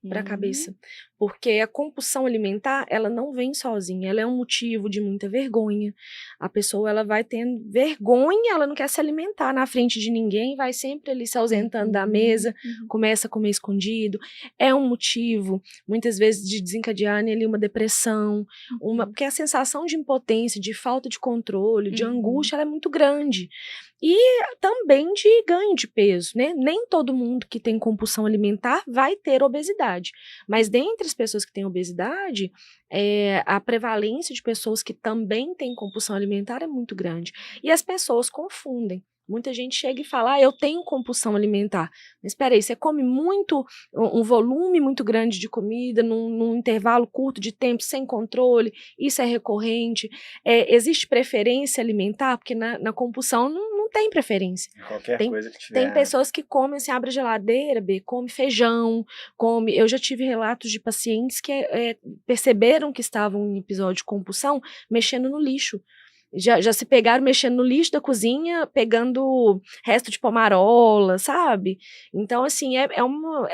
para a cabeça. Porque a compulsão alimentar, ela não vem sozinha, ela é um motivo de muita vergonha. A pessoa, ela vai tendo vergonha, ela não quer se alimentar na frente de ninguém, vai sempre ali se ausentando da mesa, começa a comer escondido. É um motivo, muitas vezes, de desencadear nele uma depressão, porque a sensação de impotência, de falta de controle, de angústia, ela é muito grande. E também de ganho de peso, né? Nem todo mundo que tem compulsão alimentar vai ter obesidade, mas dentre as pessoas que têm obesidade, a prevalência de pessoas que também têm compulsão alimentar é muito grande. E as pessoas confundem. Muita gente chega e fala, eu tenho compulsão alimentar. Mas espera aí, você come um volume muito grande de comida, num intervalo curto de tempo, sem controle, isso é recorrente. Existe preferência alimentar? Porque na compulsão não tem preferência. Qualquer coisa que tiver. Tem pessoas que comem, assim, abre a geladeira, come feijão, eu já tive relatos de pacientes que perceberam que estavam em episódio de compulsão, mexendo no lixo. Já se pegaram mexendo no lixo da cozinha, pegando resto de pomarola, sabe? Então, assim, é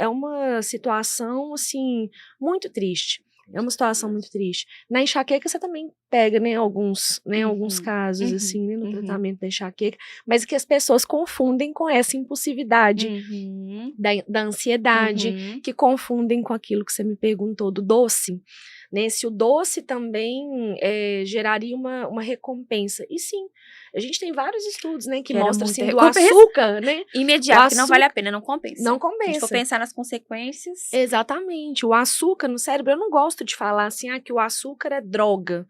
uma situação, assim, muito triste. É uma situação muito triste. Na enxaqueca você também pega, né, alguns casos, assim, né, no tratamento da enxaqueca, mas que as pessoas confundem com essa impulsividade da ansiedade, que confundem com aquilo que você me perguntou, do doce. Né, se o doce também geraria uma recompensa. E sim, a gente tem vários estudos, né, que mostram assim, do açúcar, né? Imediato, que não vale a pena, não compensa. Não compensa. Se a gente for pensar nas consequências. Exatamente. O açúcar no cérebro, eu não gosto de falar assim, que o açúcar é droga.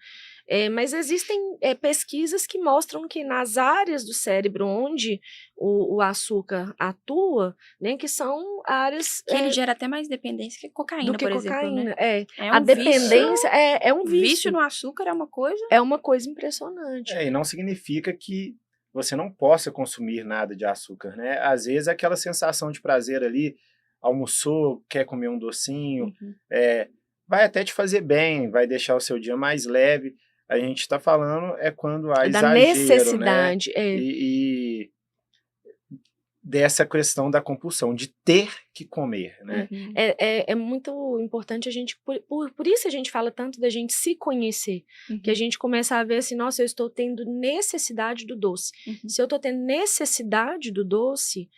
Mas existem pesquisas que mostram que nas áreas do cérebro onde o açúcar atua, né, que são áreas... Que ele gera até mais dependência que cocaína, por exemplo, né? A dependência é um vício. Vício no açúcar é uma coisa... É uma coisa impressionante. E não significa que você não possa consumir nada de açúcar, né? Às vezes aquela sensação de prazer ali, almoçou, quer comer um docinho, vai até te fazer bem, vai deixar o seu dia mais leve. A gente está falando quando há exagero, necessidade, né? E dessa questão da compulsão, de ter que comer, né? É muito importante a gente, por isso a gente fala tanto da gente se conhecer, que a gente começa a ver assim, nossa, eu estou tendo necessidade do doce. Se eu estou tendo necessidade do doce,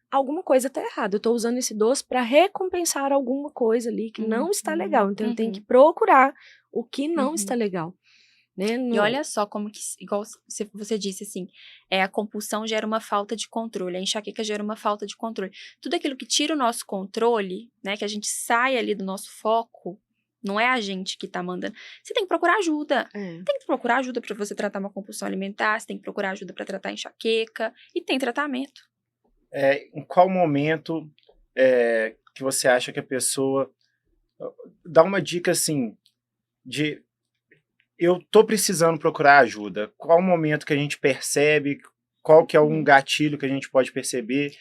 alguma coisa está errada. Eu estou usando esse doce para recompensar alguma coisa ali que não está legal. Então eu tenho que procurar o que não está legal. Né? E olha só como que, igual você disse assim, a compulsão gera uma falta de controle, a enxaqueca gera uma falta de controle. Tudo aquilo que tira o nosso controle, né, que a gente sai ali do nosso foco, não é a gente que tá mandando. Você tem que procurar ajuda. Tem que procurar ajuda para você tratar uma compulsão alimentar, você tem que procurar ajuda para tratar a enxaqueca, e tem tratamento. Em qual momento que você acha que a pessoa... Dá uma dica assim, de... Eu tô precisando procurar ajuda. Qual o momento que a gente percebe? Qual que é um gatilho que a gente pode perceber?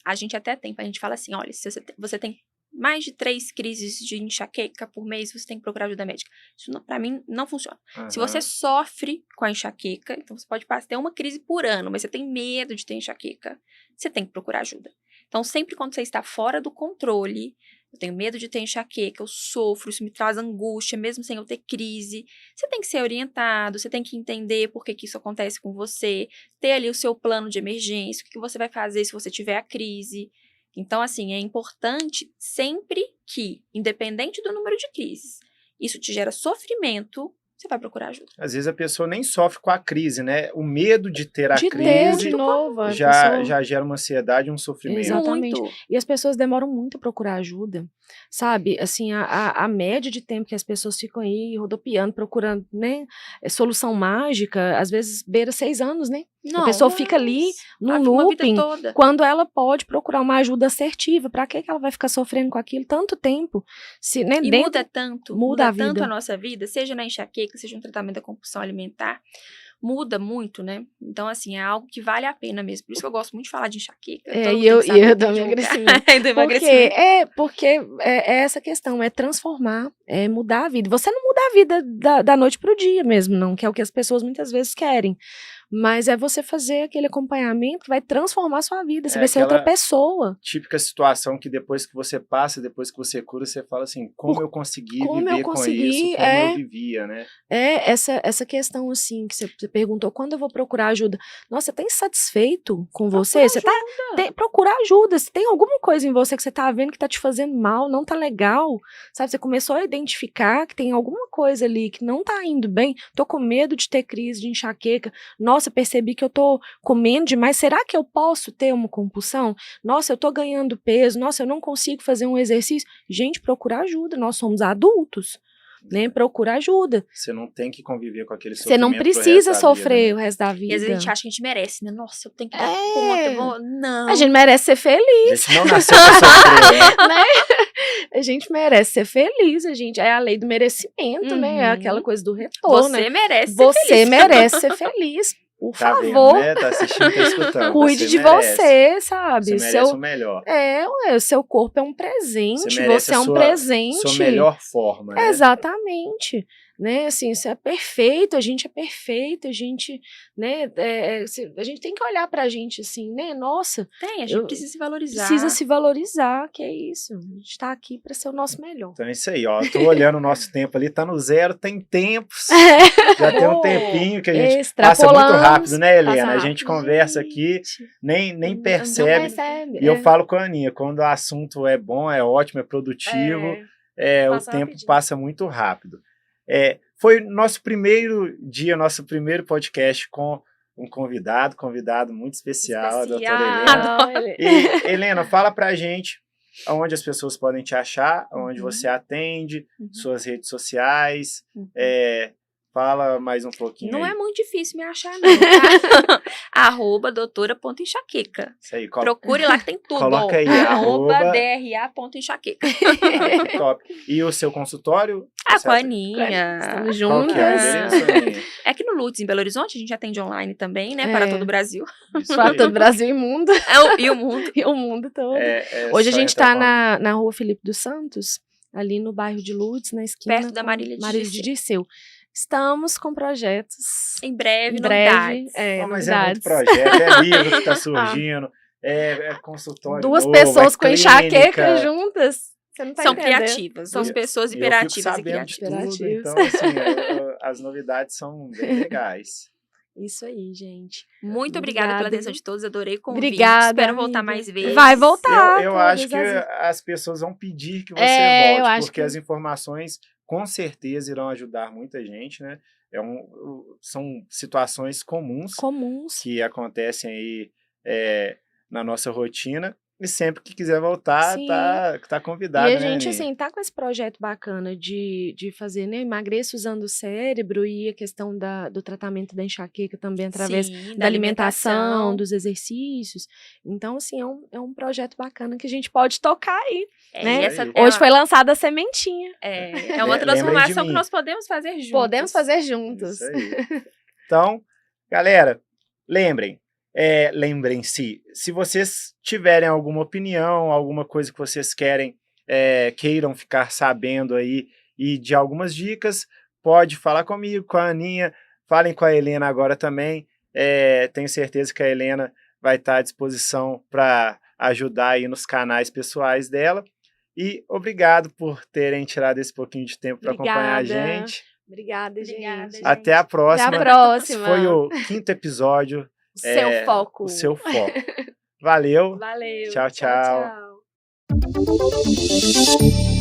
A gente até tem, a gente fala assim, olha, se você tem mais de 3 crises de enxaqueca por mês, você tem que procurar ajuda médica. Isso, para mim, não funciona. Se você sofre com a enxaqueca, então você pode ter uma crise por ano, mas você tem medo de ter enxaqueca, você tem que procurar ajuda. Então, sempre quando você está fora do controle, eu tenho medo de ter enxaqueca, eu sofro, isso me traz angústia, mesmo sem eu ter crise. Você tem que ser orientado, você tem que entender por que que isso acontece com você, ter ali o seu plano de emergência, o que você vai fazer se você tiver a crise. Então, assim, é importante sempre que, independente do número de crises, isso te gera sofrimento, você vai procurar ajuda. Às vezes a pessoa nem sofre com a crise, né? O medo de ter a De ter crise de novo, a já pessoa... gera uma ansiedade e um sofrimento. Exatamente. Muito. E as pessoas demoram muito a procurar ajuda, sabe? Assim, a média de tempo que as pessoas ficam aí rodopiando, procurando, né, solução mágica, às vezes beira 6 anos, né? A pessoa fica ali num uma vida looping, toda. quando ela pode procurar uma ajuda assertiva. Para que ela vai ficar sofrendo com aquilo tanto tempo? Se, né, E dentro... muda tanto, muda a tanto vida. a nossa vida, seja na enxaqueca, seja no tratamento da compulsão alimentar, muda muito, né? Então, assim, é algo que vale a pena mesmo. Por isso que eu gosto muito de falar de enxaqueca. É, todo mundo e eu, tem que saber e eu do do emagrecimento. do emagrecimento. Porque é essa questão, é transformar, é mudar a vida. Você não muda a vida da noite pro dia mesmo, não, que é o que as pessoas muitas vezes querem. Mas é você fazer aquele acompanhamento que vai transformar a sua vida. Você vai ser outra aquela pessoa. típica situação que depois que você passa, depois que você cura, você fala assim, como eu consegui como viver eu com consegui, isso, como eu vivia, né? É essa questão, assim, que você perguntou, quando eu vou procurar ajuda? Nossa, você tá insatisfeito com você? Você tá... Procurar ajuda. Se tem alguma coisa em você que você tá vendo que tá te fazendo mal, não tá legal, sabe? Você começou a identificar que tem alguma coisa ali que não tá indo bem. Tô com medo de ter crise de enxaqueca. Nossa, percebi que eu tô comendo demais. Será que eu posso ter uma compulsão? Nossa, eu tô ganhando peso. Nossa, eu não consigo fazer um exercício. Gente, procurar ajuda. Nós somos adultos. Né, procura ajuda. Você não tem que conviver com aquele Você sofrimento não precisa sofrer o resto da E às vezes a gente vida. acha que a gente merece, né? Nossa, eu tenho que dar conta. Não. A gente merece ser feliz. A gente não nasceu pra sofrer, né? Né? A gente merece ser feliz, a gente é a lei do merecimento, né? É aquela coisa do retorno. Você merece ser Você feliz. merece ser feliz. Por Tá favor, vendo, né? Tá assistindo, tá escutando. cuide Você de merece. você, sabe? Você merece o melhor. O seu corpo é um presente, Você merece você é um presente. sua melhor forma, né? Exatamente. Né, assim, isso é perfeito, a gente é perfeito, a gente, né, a gente tem que olhar pra gente assim, né, nossa. A gente precisa se valorizar. Precisa se valorizar, que é isso, a gente tá aqui pra ser o nosso melhor. Então é isso aí, ó, tô olhando o nosso tempo ali, tá no zero, tem tempos, já tem um tempinho que a gente passa muito rápido, né, Helena? A gente conversa aqui, nem percebe, e eu falo com a Aninha, quando o assunto é bom, é ótimo, é produtivo, o tempo passa muito rápido. Foi nosso primeiro dia, nosso primeiro podcast com um convidado muito especial, a doutora Helena. E, Helena, fala pra gente onde as pessoas podem te achar, onde você atende, suas redes sociais, fala mais um pouquinho Não aí. é muito difícil me achar, não, tá? @doutora.enxaqueca. Isso aí, procure lá que tem tudo. Coloca aí, @dra.enxaqueca. Top. E o seu consultório? Com a Aninha. Estamos juntas. Qual que é o endereço, Aninha? É aqui no Lutz, em Belo Horizonte, a gente atende online também, né? Para todo o Brasil. Para todo o Brasil e mundo. E o mundo. E o mundo todo. Hoje a gente tá na rua Felipe dos Santos, ali no bairro de Lutz, na esquina. Perto da Marília de Dirceu. Estamos com projetos. Em breve, novidades. Mas é muito projeto, é livro que está surgindo, é consultório 2 novo, pessoas com clínica. enxaqueca juntas. Você não tá São entendendo. criativas, são pessoas hiperativas e criativas. Tudo, então, assim, as novidades são bem legais. Isso aí, gente. Muito obrigada pela atenção de todos, adorei o convite. Obrigada. Espero voltar mais vezes. Vai voltar. Eu acho que as pessoas vão pedir que você volte, porque as informações com certeza irão ajudar muita gente, né? São situações comuns que acontecem aí na nossa rotina. E sempre que quiser voltar, tá convidado, né, né, E a gente, Aninha? assim, tá com esse projeto bacana de fazer, né, emagreça usando o cérebro e a questão do tratamento da enxaqueca também através da alimentação, dos exercícios. Então, assim, é um projeto bacana que a gente pode tocar aí, né? Hoje foi lançada a sementinha. É uma transformação que nós podemos fazer juntos. Podemos fazer juntos. Isso aí. Então, galera, lembrem-se, se vocês tiverem alguma opinião, alguma coisa que vocês queiram ficar sabendo aí e de algumas dicas, pode falar comigo, com a Aninha, falem com a Helena agora também. Tenho certeza que a Helena vai estar à disposição para ajudar aí nos canais pessoais dela. E obrigado por terem tirado esse pouquinho de tempo para acompanhar a gente. Obrigada, Obrigada, gente. Até a gente. próxima. Até a Esse próxima. foi o 5º episódio. Seu foco. O seu foco. Valeu. Valeu. Tchau, Tchau, tchau. tchau.